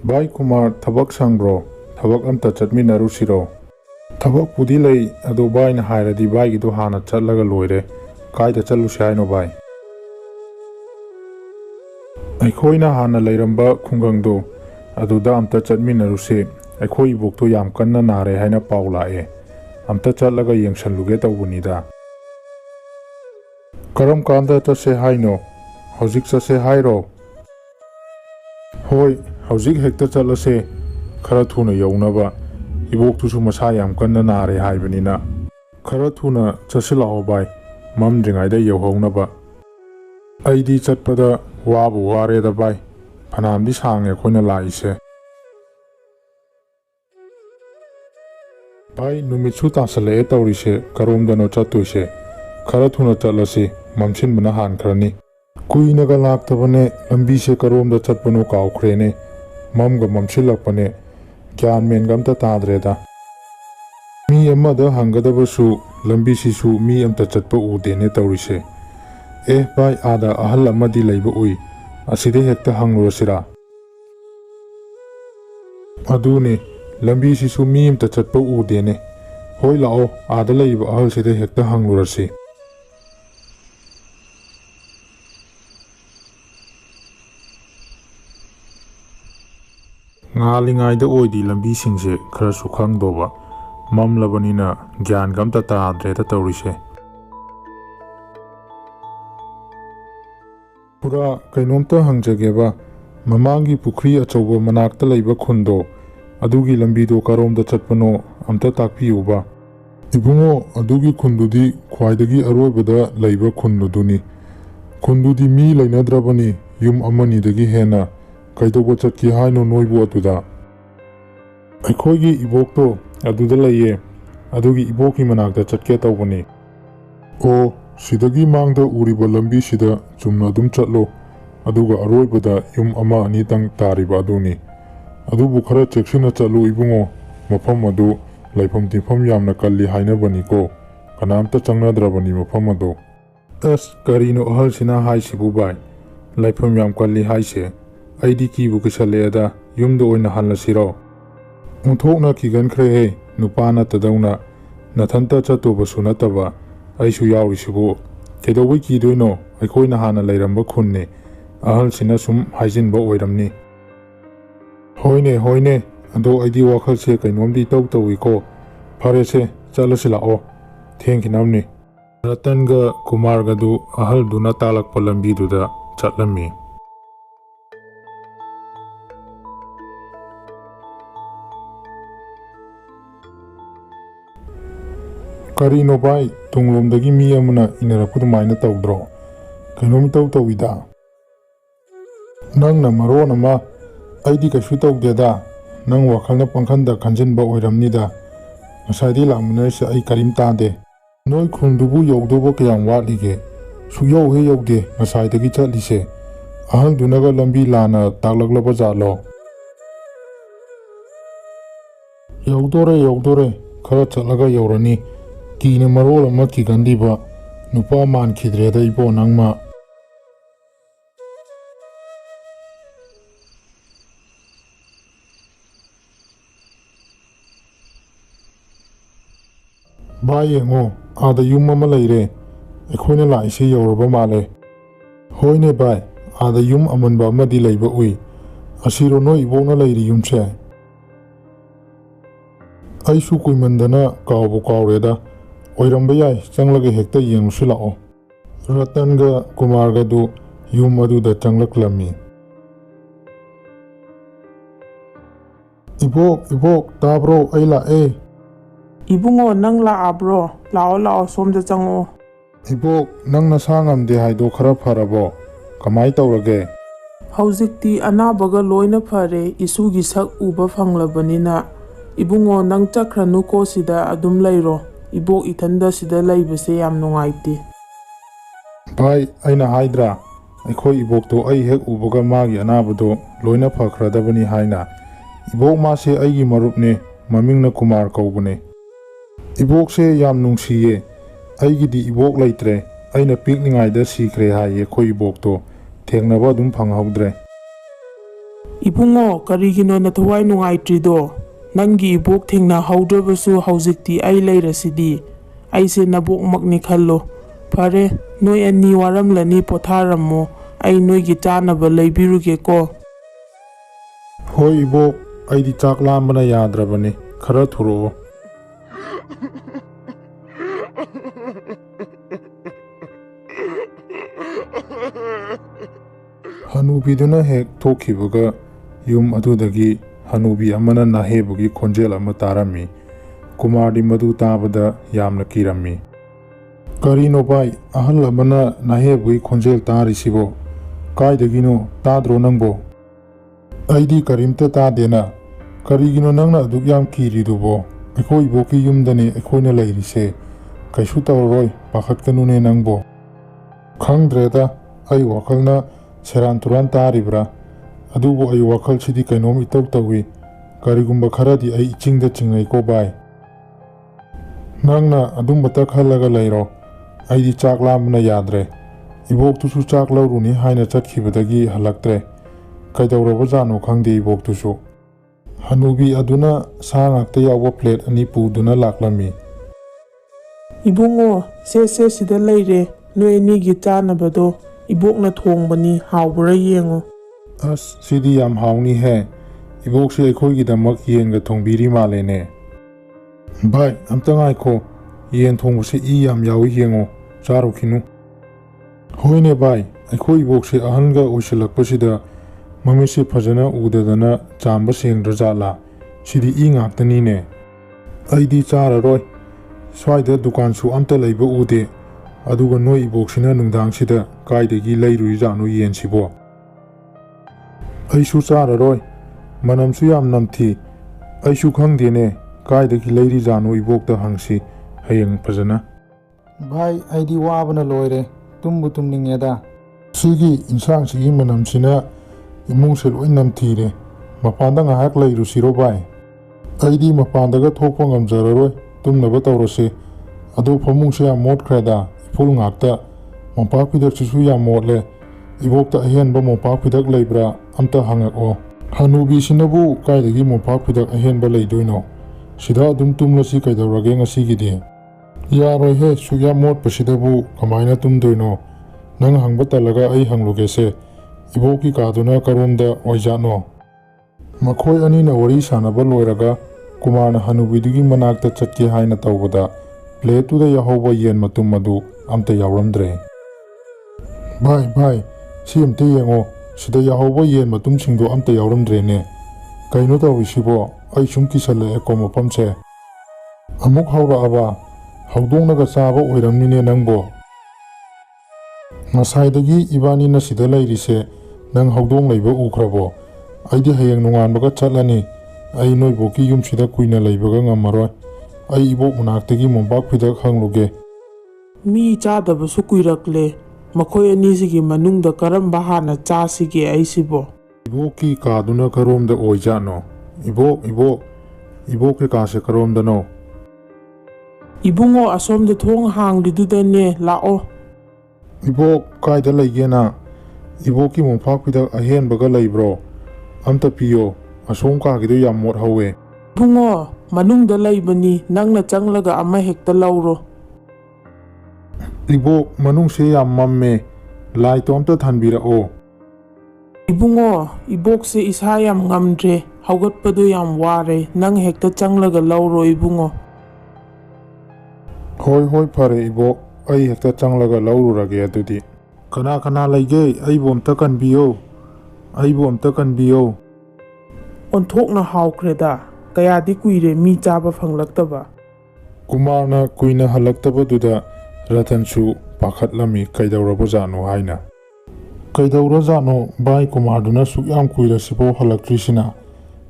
ꯚꯥꯏ ꯀꯨꯃꯥꯔ ꯊꯕꯛ ꯁꯪꯕ꯭ꯔꯣ? ꯊꯕꯛ ꯑꯝꯇ ꯆꯠꯃꯤꯟꯅꯔꯨꯁꯤꯔꯣ? ꯊꯕꯛꯄꯨꯗꯤ ꯂꯩ ꯑꯗꯣ ꯚꯥꯏꯅ ꯍꯥꯏꯔꯗꯤ ꯚꯥꯏꯒꯤꯗꯣ ꯍꯥꯟꯅ ꯆꯠꯂꯒ ꯂꯣꯏꯔꯦ꯫ ꯀꯥꯏꯗ ꯆꯠꯂꯨꯁꯦ ꯍꯥꯏꯅꯣ ꯚꯥꯏ? ꯑꯩꯈꯣꯏꯅ ꯍꯥꯟꯅ ꯂꯩꯔꯝꯕ ꯈꯨꯡꯒꯪꯗꯣ ꯑꯗꯨꯗ ꯑꯝꯇ ꯆꯠꯃꯤꯟꯅꯔꯨꯁꯦ꯫ ꯑꯩꯈꯣꯏ ꯏꯕꯣꯛꯇꯣ ꯌꯥꯝ ꯀꯟꯅ ꯅꯥꯔꯦ ꯍꯥꯏꯅ ꯄꯥꯎ ꯂꯥꯛꯑꯦ꯫ ꯑꯝꯇ ꯆꯠꯂꯒ ꯌꯦꯡꯁꯜꯂꯨꯒꯦ ꯇꯧꯕꯅꯤꯗ꯫ ꯀꯔꯝ ꯀꯥꯟꯗ ꯆꯠꯁꯦ ꯍꯥꯏꯅꯣ? ꯍꯧꯖꯤꯛ ꯆꯠꯁꯦ ꯍꯥꯏꯔꯣ? ꯍꯣꯏ ꯍꯧꯖꯤꯛ ꯍꯦꯛꯇ ꯆꯠꯂꯁꯦ, ꯈꯔ ꯊꯨꯅ ꯌꯧꯅꯕ꯫ ꯏꯕꯣꯛꯇꯨꯁꯨ ꯃꯁꯥ ꯌꯥꯝ ꯀꯟꯅ ꯅꯥꯔꯦ ꯍꯥꯏꯕꯅꯤꯅ ꯈꯔ ꯊꯨꯅ ꯆꯠꯁꯤꯜꯂꯛꯑꯣ ꯚꯥꯏ, ꯃꯝꯗ꯭ꯔꯤꯉꯩꯗ ꯌꯧꯍꯧꯅꯕ꯫ ꯑꯩꯗꯤ ꯆꯠꯄꯗ ꯋꯥꯕꯨ ꯋꯥꯔꯦꯗ ꯚꯥꯏ, ꯐꯅꯥꯝꯗꯤ ꯁꯥꯡꯉꯦ ꯑꯩꯈꯣꯏꯅ ꯂꯥꯛꯏꯁꯦ꯫ ꯚꯥꯏ ꯅꯨꯃꯤꯠꯁꯨ ꯇꯥꯁꯜꯂꯛꯑꯦ ꯇꯧꯔꯤꯁꯦ, ꯀꯔꯣꯝꯗꯅꯣ ꯆꯠꯇꯣꯏꯁꯦ? ꯈꯔ ꯊꯨꯅ ꯆꯠꯂꯁꯤ, ꯃꯝꯁꯤꯟꯕꯅ ꯍꯥꯟꯈ꯭ꯔꯅꯤ꯫ ꯀꯨꯏꯅꯒ ꯂꯥꯛꯇꯕꯅꯦ, ꯂꯝꯕꯤꯁꯦ ꯀꯔꯣꯝꯗ ꯆꯠꯄꯅꯣ ꯀꯥꯎꯈ꯭ꯔꯦꯅꯦ꯫ ꯃꯝꯒ ꯃꯝꯁꯤꯜꯂꯛꯄꯅꯦ, ꯒ꯭ꯌꯥꯟ ꯃꯦꯟꯒ ꯑꯝꯇ ꯇꯥꯗ꯭ꯔꯦꯗ꯫ ꯃꯤ ꯑꯃꯗ ꯍꯪꯒꯗꯕꯁꯨ ꯂꯝꯕꯤꯁꯤꯁꯨ ꯃꯤ ꯑꯝꯇ ꯆꯠꯄ ꯎꯗꯦꯅꯦ ꯇꯧꯔꯤꯁꯦ꯫ ꯚꯥꯏ ꯑꯥꯗ ꯑꯍꯜ ꯑꯃꯗꯤ ꯂꯩꯕ ꯎꯏ, ꯑꯁꯤꯗ ꯍꯦꯛꯇ ꯍꯪꯂꯨꯔꯁꯤꯔꯥ? ꯑꯗꯨꯅꯦ, ꯂꯝꯕꯤꯁꯤꯁꯨ ꯃꯤ ꯑꯝꯇ ꯆꯠꯄ ꯎꯗꯦꯅꯦ꯫ ꯍꯣꯏ ꯂꯥꯛꯑꯣ, ꯑꯥꯗ ꯂꯩꯔꯤꯕ ꯑꯍꯜꯁꯤꯗ ꯍꯦꯛꯇ ꯍꯪꯂꯨꯔꯁꯤ꯫ ꯉꯥꯜꯂꯤꯉꯩꯗ ꯑꯣꯏꯗꯤ ꯂꯝꯕꯤꯁꯤꯡꯁꯦ ꯈꯔꯁꯨ ꯈꯪꯗꯧꯕ, ꯃꯝꯂꯕꯅꯤꯅ ꯒ꯭ꯌꯥꯟꯒ ꯑꯝꯇ ꯇꯥꯗ꯭ꯔꯦꯗ ꯇꯧꯔꯤꯁꯦ꯫ ꯄꯨꯔꯥ ꯀꯩꯅꯣꯝꯇ ꯍꯪꯖꯒꯦꯕ, ꯃꯃꯥꯡꯒꯤ ꯄꯨꯈ꯭ꯔꯤ ꯑꯆꯧꯕ ꯃꯅꯥꯛꯇ ꯂꯩꯕ ꯈꯨꯟꯗꯣ, ꯑꯗꯨꯒꯤ ꯂꯝꯕꯤꯗꯣ ꯀꯔꯣꯝꯗ ꯆꯠꯄꯅꯣ ꯑꯝꯇ ꯇꯥꯛꯄꯤꯌꯨꯕ꯫ ꯏꯕꯨꯡꯉꯣ, ꯑꯗꯨꯒꯤ ꯈꯨꯟꯗꯨꯗꯤ ꯈ꯭ꯋꯥꯏꯗꯒꯤ ꯑꯔꯣꯏꯕꯗ ꯂꯩꯕ ꯈꯨꯟꯗꯨꯅꯤ꯫ ꯈꯨꯟꯗꯨꯗꯤ ꯃꯤ ꯂꯩꯅꯗ꯭ꯔꯕꯅꯤ, ꯌꯨꯝ ꯑꯃꯅꯤꯗꯒꯤ ꯍꯦꯟꯅ꯫ ꯀꯩꯗꯧꯕ ꯆꯠꯀꯦ ꯍꯥꯏꯅꯣ ꯅꯣꯏꯕꯨ ꯑꯗꯨꯗ? ꯑꯩꯈꯣꯏꯒꯤ ꯏꯕꯣꯛꯇꯣ ꯑꯗꯨꯗ ꯂꯩꯌꯦ, ꯑꯗꯨꯒꯤ ꯏꯕꯣꯛꯀꯤ ꯃꯅꯥꯛꯇ ꯆꯠꯀꯦ ꯇꯧꯕꯅꯤ꯫ ꯑꯣ, ꯁꯤꯗꯒꯤ ꯃꯥꯡꯗ ꯎꯔꯤꯕ ꯂꯝꯕꯤꯁꯤꯗ ꯆꯨꯝꯅ ꯑꯗꯨꯝ ꯆꯠꯂꯣ, ꯑꯗꯨꯒ ꯑꯔꯣꯏꯕꯗ ꯌꯨꯝ ꯑꯃ ꯑꯅꯤꯇꯪ ꯇꯥꯔꯤꯕ ꯑꯗꯨꯅꯤ꯫ ꯑꯗꯨꯕꯨ ꯈꯔ ꯆꯦꯛꯁꯤꯟꯅ ꯆꯠꯂꯨ ꯏꯕꯨꯡꯉꯣ, ꯃꯐꯝ ꯑꯗꯨ ꯂꯩꯐꯝ ꯇꯤꯟꯐꯝ ꯌꯥꯝꯅ ꯀꯜꯂꯤ ꯍꯥꯏꯅꯕꯅꯤꯀꯣ, ꯀꯅꯥꯝꯇ ꯆꯪꯅꯗ꯭ꯔꯕꯅꯤ ꯃꯐꯝ ꯑꯗꯨ꯫ ꯀꯔꯤꯅꯣ ꯑꯍꯜꯁꯤꯅ ꯍꯥꯏꯁꯤꯕꯨ ꯚꯥꯏ? ꯂꯩꯐꯝ ꯌꯥꯝ ꯀꯜꯂꯤ ꯍꯥꯏꯁꯦ? ꯑꯩꯗꯤ ꯀꯤꯕꯨ ꯀꯤꯁꯜꯂꯛꯑꯦꯗ, ꯌꯨꯝꯗ ꯑꯣꯏꯅ ꯍꯜꯂꯁꯤꯔꯣ? ꯑꯣꯟꯊꯣꯛꯅ ꯀꯤꯒꯟꯈ꯭ꯔꯦꯍꯦ, ꯅꯨꯄꯥ ꯅꯠꯇꯗꯧꯅ꯫ ꯅꯊꯟꯇ ꯆꯠꯇꯧꯕꯁꯨ ꯅꯠꯇꯕ, ꯑꯩꯁꯨ ꯌꯥꯎꯔꯤꯁꯤꯕꯨ꯫ ꯀꯩꯗꯧꯕꯩ ꯀꯤꯗꯣꯏꯅꯣ? ꯑꯩꯈꯣꯏꯅ ꯍꯥꯟꯅ ꯂꯩꯔꯝꯕ ꯈꯨꯟꯅꯤ, ꯑꯍꯜꯁꯤꯅ ꯁꯨꯝ ꯍꯥꯏꯖꯤꯟꯕ ꯑꯣꯏꯔꯝꯅꯤ꯫ ꯍꯣꯏꯅꯦ ꯍꯣꯏꯅꯦ, ꯑꯗꯣ ꯑꯩꯗꯤ ꯋꯥꯈꯜꯁꯦ ꯀꯩꯅꯣꯝꯗꯤ ꯏꯇꯧ ꯇꯧꯏꯀꯣ꯫ ꯐꯔꯦꯁꯦ, ꯆꯠꯂꯁꯤ ꯂꯥꯛꯑꯣ, ꯊꯦꯡꯈꯤꯅꯕꯅꯤ꯫ ꯔꯇꯟꯒ ꯀꯨꯃꯥꯔꯒꯗꯨ ꯑꯍꯜꯗꯨꯅ ꯇꯥꯛꯂꯛꯄ ꯂꯝꯕꯤꯗꯨꯗ ꯆꯠꯂꯝꯃꯤ꯫ ꯀꯔꯤꯅꯣ ꯚꯥꯏ, ꯇꯨꯡꯂꯣꯝꯗꯒꯤ ꯃꯤ ꯑꯃꯅ ꯏꯟꯅꯔꯛꯄ ꯑꯗꯨꯃꯥꯏꯅ ꯇꯧꯗ꯭ꯔꯣ? ꯀꯩꯅꯣꯝ ꯏꯇꯧ ꯇꯧꯏꯗ꯫ ꯅꯪꯅ ꯃꯔꯣꯟ ꯑꯃ, ꯑꯩꯗꯤ ꯀꯩꯁꯨ ꯇꯧꯗꯦꯗ, ꯅꯪ ꯋꯥꯈꯜꯅ ꯄꯪꯈꯟꯗ ꯈꯟꯖꯤꯟꯕ ꯑꯣꯏꯔꯝꯅꯤꯗ꯫ ꯉꯁꯥꯏꯗꯩ ꯂꯥꯛꯃꯤꯟꯅꯔꯤꯁꯦ ꯑꯩ ꯀꯔꯤꯝ ꯇꯥꯗꯦ꯫ ꯅꯣꯏ ꯈꯨꯟꯗꯨꯕꯨ ꯌꯧꯗꯧꯕ ꯀꯌꯥꯝ ꯋꯥꯠꯂꯤꯒꯦ? ꯁꯨꯛꯌꯧ ꯍꯦꯛ ꯌꯧꯗꯦ ꯉꯁꯥꯏꯗꯒꯤ ꯆꯠꯂꯤꯁꯦ꯫ ꯑꯍꯜꯗꯨꯅꯒ ꯂꯝꯕꯤ ꯂꯥꯟꯅ ꯇꯥꯛꯂꯛꯂꯕ ꯖꯥꯠꯂꯣ? ꯌꯧꯗꯣꯔꯦ ꯌꯧꯗꯣꯔꯦ, ꯈꯔ ꯆꯠꯂꯒ ꯌꯧꯔꯅꯤ꯫ ꯀꯤꯅ ꯃꯔꯣꯜ ꯑꯃ ꯀꯤꯒꯟꯂꯤꯕ, ꯅꯨꯄꯥ ꯃꯥꯟꯈꯤꯗ꯭ꯔꯦꯗ ꯏꯕꯣ ꯅꯪꯃ꯫ ꯚꯥꯏ ꯌꯦꯡꯉꯣ, ꯑꯥꯗ ꯌꯨꯝ ꯑꯃ ꯂꯩꯔꯦ, ꯑꯩꯈꯣꯏꯅ ꯂꯥꯛꯏꯁꯦ ꯌꯧꯔꯕ ꯃꯥꯜꯂꯦ꯫ ꯍꯣꯏꯅꯦ ꯚꯥꯏ, ꯑꯥꯗ ꯌꯨꯝ ꯑꯃꯟꯕ ꯑꯃꯗꯤ ꯂꯩꯕ ꯎꯏ꯫ ꯑꯁꯤꯔꯣ ꯅꯣꯏ ꯏꯕꯣꯛꯅ ꯂꯩꯔꯤ ꯌꯨꯝꯁꯦ? ꯑꯩꯁꯨ ꯀꯨꯏꯃꯟꯗꯅ ꯀꯥꯎꯕꯨ ꯀꯥꯎꯔꯦꯗ꯫ ꯑꯣꯏꯔꯝꯕ ꯌꯥꯏ, ꯆꯪꯂꯒ ꯍꯦꯛꯇ ꯌꯦꯡꯉꯨꯁꯤ ꯂꯥꯛꯑꯣ꯫ ꯔꯇꯟꯒ ꯀꯨꯃꯥꯔꯒꯗꯨ ꯌꯨꯝ ꯑꯗꯨꯗ ꯆꯪꯂꯛꯂꯝꯃꯤ꯫ ꯏꯕꯣꯛ ꯏꯕꯣꯛ, ꯇꯥꯕ꯭ꯔꯣ? ꯑꯩ ꯂꯥꯛꯑꯦ꯫ ꯏꯕꯨꯡꯉꯣ, ꯅꯪ ꯂꯥꯛꯑꯕ꯭ꯔꯣ? ꯂꯥꯛꯑꯣ ꯂꯥꯛꯑꯣ, ꯁꯣꯝꯗ ꯆꯪꯉꯛꯑꯣ꯫ ꯏꯕꯣꯛ, ꯅꯪ ꯅꯁꯥ ꯉꯝꯗꯦ ꯍꯥꯏꯗꯣ ꯈꯔ ꯐꯔꯕꯣ? ꯀꯃꯥꯏ ꯇꯧꯔꯒꯦ? ꯍꯧꯖꯤꯛꯇꯤ ꯑꯅꯥꯕꯒ ꯂꯣꯏꯅ ꯐꯔꯦ, ꯏꯁꯨꯒꯤ ꯁꯛ ꯎꯕ ꯐꯪꯂꯕꯅꯤꯅ꯫ ꯏꯕꯨꯡꯉꯣ, ꯅꯪ ꯆꯠꯈ꯭ꯔꯅꯨꯀꯣ, ꯁꯤꯗ ꯑꯗꯨꯝ ꯂꯩꯔꯣ꯫ ꯏꯕꯣꯛ ꯏꯊꯟꯗ ꯁꯤꯗ ꯂꯩꯕꯁꯦ ꯌꯥꯝ ꯅꯨꯡꯉꯥꯏꯇꯦ꯫ ꯚꯥꯏ, ꯑꯩꯅ ꯍꯥꯏꯗ꯭ꯔꯥ, ꯑꯩꯈꯣই ꯏꯕꯣꯛꯇꯣ ꯑꯩ ꯍꯦꯛ ꯎꯕꯒ ꯃꯥꯒꯤ ꯑꯅꯥꯕꯗꯣ ꯂꯣꯏꯅ ꯐꯈ꯭ꯔꯗꯕꯅꯤ ꯍꯥꯏꯅ꯫ ꯏꯕꯣꯛ ꯃꯥꯁꯦ ꯑꯩꯒꯤ ꯃꯔꯨꯞꯅꯦ, ꯃꯃꯤꯡꯅ ꯀꯨꯃꯥꯔ ꯀꯧꯕꯅꯦ꯫ ꯏꯕꯣꯛꯁꯦ ꯌꯥꯝ ꯅꯨꯡꯁꯤꯌꯦ꯫ ꯑꯩꯒꯤꯗꯤ ꯏꯕꯣꯛ ꯂꯩꯇ꯭ꯔꯦ, ꯑꯩꯅ ꯄꯤꯛꯂꯤꯉꯩꯗ ꯁꯤꯈ꯭ꯔꯦ ꯍꯥꯏꯌꯦ ꯑꯩꯈꯣꯏ ꯏꯕꯣꯛꯇꯣ, ꯊꯦꯡꯅꯕ ꯑꯗꯨꯝ ꯐꯪꯍꯧꯗ꯭ꯔꯦ꯫ Ibungo, karigino na thawai nungaitrido. Nangi ibok thengnahodраbasu haujikti ai leirasidi. Aise nabok makni khallo. Phare, noi ani waramlani potharammo. Ai noigi chanaba leibirugeko. Hoi ibok, aidi chak lambana yadrabani. Khara thuro. Hanubiduna hek thokhibaga yum adudagi hanubi amana nahebugi khonjel ama tarami. Kumardi madu tabada yamna kirami. Karino bai ahal amana nahebugi khonjel tarisibo. Kaidagino tadro nangbo. Aidi karimta tadena. Karigino nangna aduk yam kiridubo. Eko Ibokki yumdani ekoina leirise. Kaisu tawroi pakhatkanune nangbo. Khangdreda ai wakalna seran turan taribra. Adubo ai wakal sidi kainom itaw tawi. Karigumba kharadi ai ichingda chingai ko bai. Nangna adumbata khalaga leiro. Aidi chak lambana yadre. Ibok tusu chak lauruni haina chatkibadagi halaktre. Kaidawraba jano khangde ibok tusu. Hanubi aduna sa ngakta yawa plate ani puduna laklami. Ibungo, se sida leire. Noi anigi chanabado. Ibokna thongbani hawbra yengo. As sidi yam hawni he. Ibok si aikoigidamak yenga thongbiri malene. Bai, amta ngaiko. Yen thongbasi I yam yawi yengo. Charukinu. Hoine bai, aikoi ibok si ahanga oisilakpasida mamisi fajana udadana chamba sengdrajala. Sidi I ngaktanine. Aidi chararoi. Swaida dukansu amta leiba ude. Aduga noi iboksina nungdangsida kaidagi leirui janu yensibo. Aisu chararoi. Manamsu yam namthi. Aisu khangdene kaidagi leiri janu ibokta hangsi hayang fajana. Bhai aidi wabana loire tumbu tumningeda. Sigi insang sigi manamsina imungse loi namthire. Mapanda ngahak leiru siro bai. Aidi mapandaga thokpa ngamjararoi tumnaba tawrase. Adu phamungse yam motkreda. Full ngakta mompak pidak chisu yam motle. Ibokta ahenba mompak pidak leibra amta hangako. Hanubi sinabu kaidagi mompak pidak ahenba leidoino. Sida adum tumlasi kaidawrage ngasigidi. Yaroi he suya mot pasidabu kamaina tumdoino. Nang hangba talaga ai hanglugese. Ibokki kaduna karomda oijano. Makhoi anina wari sanaba loiraga Kumarna hanubidugi manakta chatke haina tawbada. Plate da yahoba yen matum madu amta yawramdre. Bhai, si amta yengo. Sida yahoba yen matum singdo amta yawramdre ne. Kaino tawisibo ai sum kisale eko mapamse. Amuk haura aba. Haudongnaga chaba oiramnine nangbo. Masaidagi ibani na sida leirise nang haudong leiba ukhrabo. Aidi hayang nunganbaga chatlani. Ai noi Ibokki yum sida kuina leibaga ngamaroi. Ai ibok manaktagi mompak pidak hangluge. Mi chadabasu kuirakle. Makhoi anisigi manungda karamba hana chasige aisibo. Ibokki kaduna karomda oijano. Ibok kase karomda no. Ibungo asomda thong hanglidudane lao. Ibok kaida leigena. Ibokki mompak pidak ahenbaga leibro. Amta piyo. Asom kagido yam mot hawe. Ibungo, manungda leibani nangna changlaga ama hekta lauro. Ibok manungse yam mamme. Lai to amta thanbira o. Ibungo, ibokse isa yam ngamdre. Haugatpado yam ware. Nang hekta changlaga lauro ibungo. Hoi phare ibok. Ai hekta changlaga laururage adudi. Kana leige aibo amta kanbiyo. Onthokna hawkreda. Kayadi kuire mi chaba phanglaktaba. Kumarna kuina halaktaba duda Ratansu pakhatlami kaidawraba jano haina. Kaidawra jano bai kumarduna sukyam kuirasibo halaktrisina.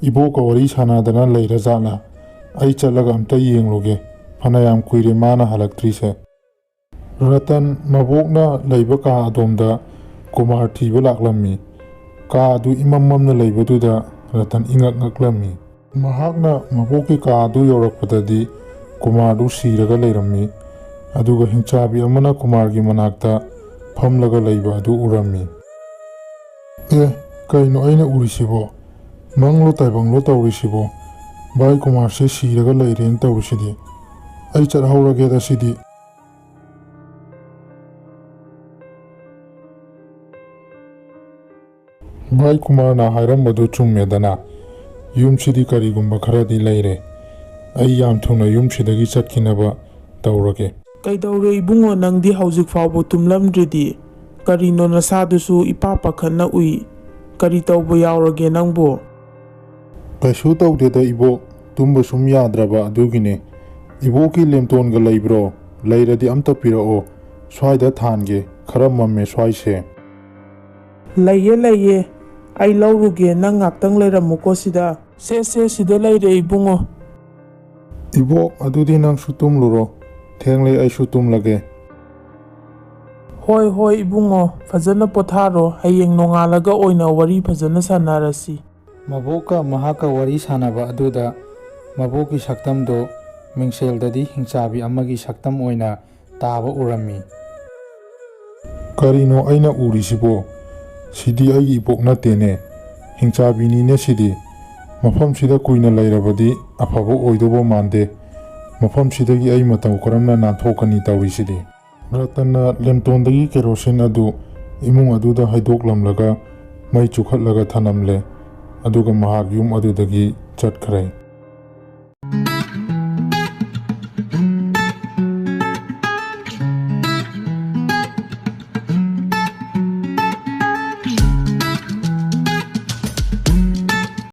Ibokka wari sanadana leira jana. Ai chalaga amta yengluge. Phanayam kuire mana halaktrise. Ratan mabokna leiba ka adomda Kumar thiba laklami. Ka adu imamamna leiba duda Ratan ingaklami. Mahakna mabokki ka adu yorakpadadi Kumardu siraga leirami. Aduga Hingchabi amana Kumargi manakta phamlaga leiba adu urami. Kaino aina urisibo. ꯃꯪꯂꯣ ꯇꯥꯏꯕꯪꯂꯣ ꯇꯧꯔꯤꯁꯤꯕꯣ ꯚꯥꯏ ꯀꯨꯃꯥꯔꯁꯦ ꯁꯤꯔꯒ ꯂꯩꯔꯦꯅ ꯇꯧꯔꯤꯁꯤꯗꯤ ꯑꯩ ꯆꯠꯍꯧꯔꯒꯦꯗ ꯁꯤꯗꯤ ꯚꯥꯏ ꯀꯨꯃꯥꯔꯅ ꯍꯥꯏꯔꯝꯕꯗꯨ ꯆꯨꯝꯃꯦꯗꯅ ꯌꯨꯝꯁꯤꯗꯤ ꯀꯔꯤꯒꯨꯝꯕ ꯈꯔꯗꯤ ꯂꯩꯔꯦ ꯑꯩ ꯌꯥꯝ ꯊꯨꯅ ꯌꯨꯝꯁꯤꯗꯒꯤ ꯆꯠꯈꯤꯅꯕ ꯇꯧꯔꯒꯦ ꯀꯩꯗꯧꯔꯦ ꯏꯕꯨꯡꯉꯣ ꯅꯪꯗꯤ ꯍꯧꯖꯤꯛ ꯐꯥꯎꯕ ꯇꯨꯝꯂꯝꯗ꯭ꯔꯤꯗꯤ ꯀꯔꯤꯅꯣ ꯅꯁꯥꯗꯨꯁꯨ ꯏꯄꯥ ꯄꯥꯈꯠꯅ ꯎꯏ ꯀꯔꯤ ꯇꯧꯕ ꯌꯥꯎꯔꯒꯦ ꯅꯪꯕꯨ ꯀꯩꯁꯨ ꯇꯧꯗꯦꯗ ꯏꯕꯣꯛ ꯇꯨꯝꯕ ꯁꯨꯝ ꯌꯥꯗ꯭ꯔꯕ ꯑꯗꯨꯒꯤꯅꯦ ꯏꯕꯣꯛꯀꯤ ꯂꯦꯝꯇꯣꯟꯒ ꯂꯩꯕ꯭ꯔꯣ ꯂꯩꯔꯗꯤ ꯑꯝꯇ ꯄꯤꯔꯛꯑꯣ ꯁ꯭ꯋꯥꯏꯗ ꯊꯥꯟꯒꯦ ꯈꯔ ꯃꯝꯃꯦ ꯁ꯭ꯋꯥꯏꯁꯦ ꯂꯩꯌꯦ ꯂꯩꯌꯦ ꯑꯩ ꯂꯧꯔꯨꯒꯦ ꯅꯪ ꯉꯥꯛꯇꯪ ꯂꯩꯔꯝꯃꯨꯀꯣ ꯁꯤꯗ ꯁꯦ ꯁꯤꯗ ꯂꯩꯔꯦ ꯏꯕꯨꯡꯉꯣ ꯏꯕꯣꯛ ꯑꯗꯨꯗꯤ ꯅꯪꯁꯨ ꯇꯨꯝꯂꯨꯔꯣ ꯊꯦꯡꯂꯦ ꯑꯩꯁꯨ ꯇꯨꯝꯂꯒꯦ ꯍꯣꯏ ꯏꯕꯨꯡꯉꯣ ꯐꯖꯅ ꯄꯣꯊꯥꯔꯣ ꯍꯌꯦꯡ ꯅꯣꯡꯉꯥꯜꯂꯒ ꯑꯣꯏꯅ ꯋꯥꯔꯤ ꯐꯖꯅ ꯁꯥꯟꯅꯔꯁꯤ ꯃꯕꯣꯛꯀ ꯃꯍꯥꯛꯀ ꯋꯥꯔꯤ ꯁꯥꯟꯅꯕ ꯑꯗꯨꯗ ꯃꯕꯣꯛꯀꯤ ꯁꯛꯇꯝꯗꯨ ꯃꯤꯡꯁꯦꯜꯗꯗꯤ ꯍꯤꯡꯆꯥꯕꯤ ꯑꯃꯒꯤ ꯁꯛꯇꯝ ꯑꯣꯏꯅ ꯇꯥꯕ ꯎꯔꯝꯃꯤ ꯀꯔꯤꯅꯣ ꯑꯩꯅ ꯎꯔꯤꯁꯤꯕꯣ ꯁꯤꯗꯤ ꯑꯩꯒꯤ ꯏꯕꯣꯛ ꯅꯠꯇꯦꯅꯦ ꯍꯤꯡꯆꯥꯕꯤꯅꯤꯅꯦ ꯁꯤꯗꯤ ꯃꯐꯝꯁꯤꯗ ꯀꯨꯏꯅ ꯂꯩꯔꯕꯗꯤ ꯑꯐꯕ ꯑꯣꯏꯗꯧꯕ ꯃꯥꯟꯗꯦ ꯃꯐꯝꯁꯤꯗꯒꯤ ꯑꯩ ꯃꯇꯧ ꯀꯔꯝꯅ ꯅꯥꯟꯊꯣꯛꯀꯅꯤ ꯇꯧꯔꯤꯁꯤꯗꯤ ꯔꯇꯟꯅ ꯂꯦꯝꯇꯣꯟꯗꯒꯤ ꯀꯦꯔꯣꯁꯤꯟ ꯑꯗꯨ ꯏꯃꯨꯡ ꯑꯗꯨꯗ ꯍꯩꯗꯣꯛꯂꯝꯂꯒ ꯃꯩ ꯆꯨꯈꯠꯂꯒ ꯊꯅꯝꯂꯦ ꯑꯗꯨꯒ ꯃꯍꯥꯛ ꯌꯨꯝ ꯑꯗꯨꯗꯒꯤ ꯆꯠꯈ꯭ꯔꯦ